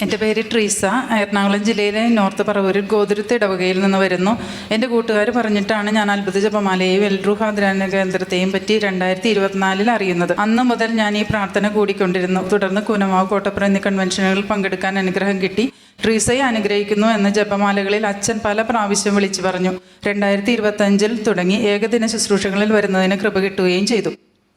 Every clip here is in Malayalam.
എൻ്റെ പേര് ട്രീസ. എറണാകുളം ജില്ലയിലെ നോർത്ത് പറവൂരിൽ ഗോതുരുത്ത് ഇടവകയിൽ നിന്ന് വരുന്നു. എൻ്റെ കൂട്ടുകാർ പറഞ്ഞിട്ടാണ് ഞാൻ അത്ഭുത ജപമാലയെയും എൽറൂഹ ധ്യാന കേന്ദ്രത്തെയും പറ്റി 2024 അറിയുന്നത്. അന്ന് മുതൽ ഞാൻ ഈ പ്രാർത്ഥന കൂടിക്കൊണ്ടിരുന്നു. തുടർന്ന് കൂനമാവ്, കോട്ടപ്പുറം എന്നീ കൺവെൻഷനുകളിൽ പങ്കെടുക്കാൻ അനുഗ്രഹം കിട്ടി. ട്രീസയെ അനുഗ്രഹിക്കുന്നു എന്ന ജപമാലകളിൽ അച്ഛൻ പല പ്രാവശ്യം വിളിച്ചു പറഞ്ഞു. 2025 തുടങ്ങി ഏകദിന ശുശ്രൂഷകളിൽ വരുന്നതിന് കൃപ കിട്ടുകയും ചെയ്തു.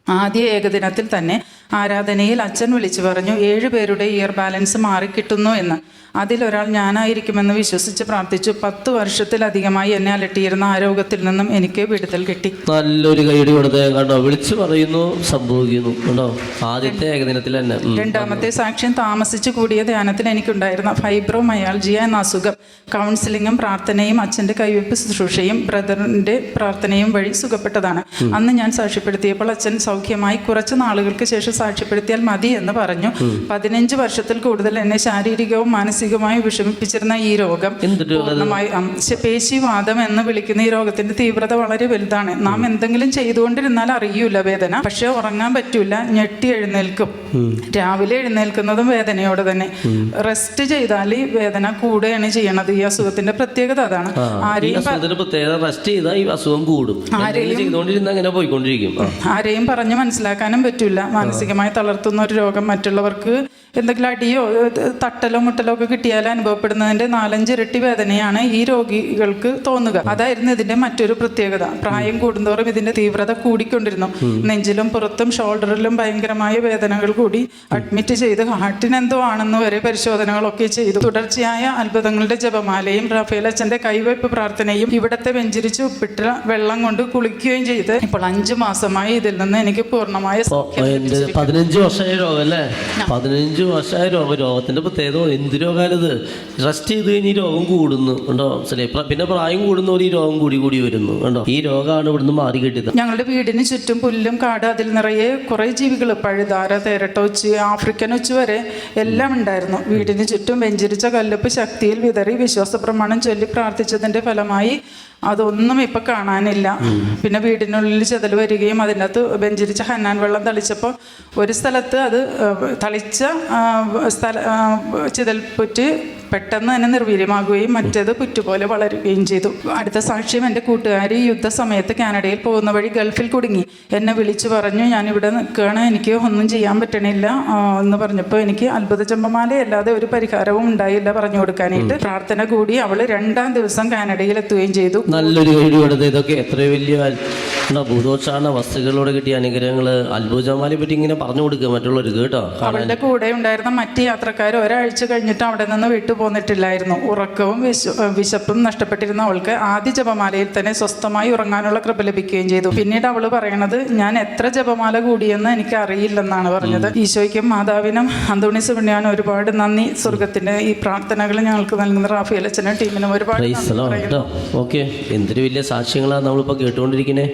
ആദ്യ ഏകദിനത്തിൽ തന്നെ ആരാധനയിൽ അച്ഛൻ വിളിച്ചു പറഞ്ഞു 7 പേരുടെ ഇയർ ബാലൻസ് മാറിക്കിട്ടുന്നു എന്ന്. അതിലൊരാൾ ഞാനായിരിക്കുമെന്ന് വിശ്വസിച്ച് പ്രാർത്ഥിച്ചു. 10 വർഷത്തിലധികമായി എന്നെ അലട്ടിയിരുന്ന ആ രോഗത്തിൽ നിന്നും എനിക്ക് വിടുതൽ കിട്ടി. നല്ലൊരു കൈയടി കൊടുത്തേ കണ്ടോ, വിളിച്ചു പറയുന്നു, സംഭവിക്കുന്നു കണ്ടോ. ആദ്യത്തെ ഏകദിനത്തിൽ തന്നെ. രണ്ടാമത്തെ സാക്ഷ്യം താമസിച്ചു കൂടിയ ധ്യാനത്തിൽ എനിക്കുണ്ടായിരുന്ന ഫൈബ്രോമയാൾജിയ എന്ന അസുഖം കൗൺസിലിങ്ങും പ്രാർത്ഥനയും അച്ഛൻ്റെ കൈവയ്പ് ശുശ്രൂഷയും ബ്രദറിൻ്റെ പ്രാർത്ഥനയും വഴി സുഖപ്പെട്ടതാണ്. അന്ന് ഞാൻ സാക്ഷ്യപ്പെടുത്തിയപ്പോൾ അച്ഛൻ സൗഖ്യമായി. കുറച്ച് നാളുകൾക്ക് ശേഷം സാക്ഷ്യപ്പെടുത്തിയാൽ മതി എന്ന് പറഞ്ഞു. 15 വർഷത്തിൽ കൂടുതൽ എന്നെ ശാരീരികവും മാനസികമായി വിഷമിപ്പിച്ചിരുന്ന ഈ രോഗം പൂർണ്ണമായി പേശിവാദം എന്ന് വിളിക്കുന്ന ഈ രോഗത്തിന്റെ തീവ്രത വളരെ വലുതാണ്. നാം എന്തെങ്കിലും ചെയ്തുകൊണ്ടിരുന്നാൽ അറിയൂല വേദന, പക്ഷെ ഉറങ്ങാൻ പറ്റൂല, ഞെട്ടി എഴുന്നേൽക്കും. രാവിലെ എഴുന്നേൽക്കുന്നതും വേദനയോടെ തന്നെ. റെസ്റ്റ് ചെയ്താൽ ഈ വേദന കൂടുകയാണ് ചെയ്യണത്. ഈ അസുഖത്തിന്റെ പ്രത്യേകത അതാണ്. ആരെയും പറഞ്ഞ് മനസ്സിലാക്കാനും പറ്റൂല. മാനസികമായി തളർത്തുന്ന ഒരു രോഗം. മറ്റുള്ളവർക്ക് എന്തെങ്കിലും അടിയോ തട്ടലോ മുട്ടലോ ഒക്കെ കിട്ടിയാൽ അനുഭവപ്പെടുന്നതിന്റെ 4-5 ഇരട്ടി വേദനയാണ് ഈ രോഗികൾക്ക് തോന്നുക. അതായിരുന്നു ഇതിന്റെ മറ്റൊരു പ്രത്യേകത. പ്രായം കൂടുന്തോറും ഇതിന്റെ തീവ്രത കൂടിക്കൊണ്ടിരുന്നു. നെഞ്ചിലും പുറത്തും ഷോൾഡറിലും ഭയങ്കരമായ വേദനകൾ കൂടി. അഡ്മിറ്റ് ചെയ്ത് ഹാർട്ടിനെന്തോ ആണെന്ന് വരെ പരിശോധനകളൊക്കെ ചെയ്തു. തുടർച്ചയായ അത്ഭുതങ്ങളുടെ ജപമാലയും റാഫേൽ അച്ഛന്റെ കൈവയ്പ് പ്രാർത്ഥനയും ഇവിടത്തെ വെഞ്ചരിച്ച് ഉപ്പിട്ട വെള്ളം കൊണ്ട് കുളിക്കുകയും ചെയ്ത് ഇപ്പോൾ 5 മാസമായി ഇതിൽ നിന്ന് എനിക്ക് പൂർണ്ണമായ 15 വർഷമായ രോഗം അല്ലേ? 15 വർഷമായ രോഗത്തിന്റെ പ്രത്യേകത എന്ത് രോഗമാണിത്? റെസ്റ്റ് ചെയ്ത് കഴിഞ്ഞ് ഈ രോഗം കൂടുന്നു കണ്ടോ. പിന്നെ പ്രായം കൂടുന്നവർ ഈ രോഗം കൂടി വരുന്നു കണ്ടോ. ഈ രോഗമാണ് ഇവിടുന്ന് മാറി കിട്ടിയത്. ഞങ്ങളുടെ വീടിന് ചുറ്റും പുല്ലും കാട്, അതിൽ നിറയെ കുറെ ജീവികൾ, പഴുതാര, തേരട്ടൊച്ച്, ആഫ്രിക്കൻ ഒച്ച് വരെ എല്ലാം ഉണ്ടായിരുന്നു. വീടിന് ചുറ്റും വെഞ്ചരിച്ച കല്ലുപ്പ് ശക്തിയിൽ വിതറി വിശ്വാസ പ്രമാണം ചൊല്ലി പ്രാർത്ഥിച്ചതിന്റെ ഫലമായി അതൊന്നും ഇപ്പം കാണാനില്ല. പിന്നെ വീടിനുള്ളിൽ ചെതൽ വരികയും അതിനകത്ത് വെഞ്ചരിച്ച ഹന്നാൻ വെള്ളം തളിച്ചപ്പോൾ ഒരു സ്ഥലത്ത് അത് തളിച്ച ചിതൽപ്പുറ്റ് പെട്ടെന്ന് തന്നെ നിർവീര്യമാകുകയും മറ്റേത് പുറ്റുപോലെ വളരുകയും ചെയ്തു. അടുത്ത സാക്ഷ്യം, എൻ്റെ കൂട്ടുകാരി യുദ്ധസമയത്ത് കാനഡയിൽ പോകുന്ന വഴി ഗൾഫിൽ കുടുങ്ങി. എന്നെ വിളിച്ചു പറഞ്ഞു ഞാനിവിടെ നിൽക്കുകയാണ്, എനിക്ക് ഒന്നും ചെയ്യാൻ പറ്റണില്ല എന്ന് പറഞ്ഞപ്പോൾ എനിക്ക് അത്ഭുത ജപമാലയല്ലാതെ ഒരു പരിഹാരവും ഉണ്ടായില്ല പറഞ്ഞു കൊടുക്കാനായിട്ട്. പ്രാർത്ഥന കൂടി അവൾ 2-ാം ദിവസം കാനഡയിൽ എത്തുകയും ചെയ്തു. നല്ലൊരു കഴിവ്. ഇതൊക്കെ എത്ര വലിയ ഭൂതോച്ചാരണ വസ്തുക്കളോട് കിട്ടിയ അനുഗ്രഹങ്ങൾ. അത്ഭുത ജപമാലയെ പറ്റി ഇങ്ങനെ പറഞ്ഞു കൊടുക്കുക മറ്റുള്ളവർക്ക് കേട്ടോ. അവളുടെ കൂടെ ഉണ്ടായിരുന്ന മറ്റ് യാത്രക്കാർ ഒരാഴ്ച കഴിഞ്ഞിട്ട് അവിടെ നിന്ന് വിട്ടു പോന്നിട്ടില്ലായിരുന്നു. ഉറക്കവും വിശപ്പും നഷ്ടപ്പെട്ടിരുന്ന അവൾക്ക് ആദ്യ ജപമാലയിൽ തന്നെ സ്വസ്ഥമായി ഉറങ്ങാനുള്ള കൃപ ലഭിക്കുകയും ചെയ്തു. പിന്നീട് അവൾ പറയണത് ഞാൻ എത്ര ജപമാല കൂടിയെന്ന് എനിക്ക് അറിയില്ലെന്നാണ് പറഞ്ഞത്. ഈശോയ്ക്കും മാതാവിനും അന്തോണീസ് പുണ്യാനും ഒരുപാട് നന്ദി. സ്വർഗത്തിന്റെ ഈ പ്രാർത്ഥനകൾ ഞങ്ങൾക്ക് നൽകുന്ന റാഫേൽ അച്ഛനും ടീമിനും ഒരുപാട്. എന്തൊരു വലിയ സാക്ഷ്യങ്ങളാണ് നമ്മളിപ്പോൾ കേട്ടുകൊണ്ടിരിക്കുന്നത്.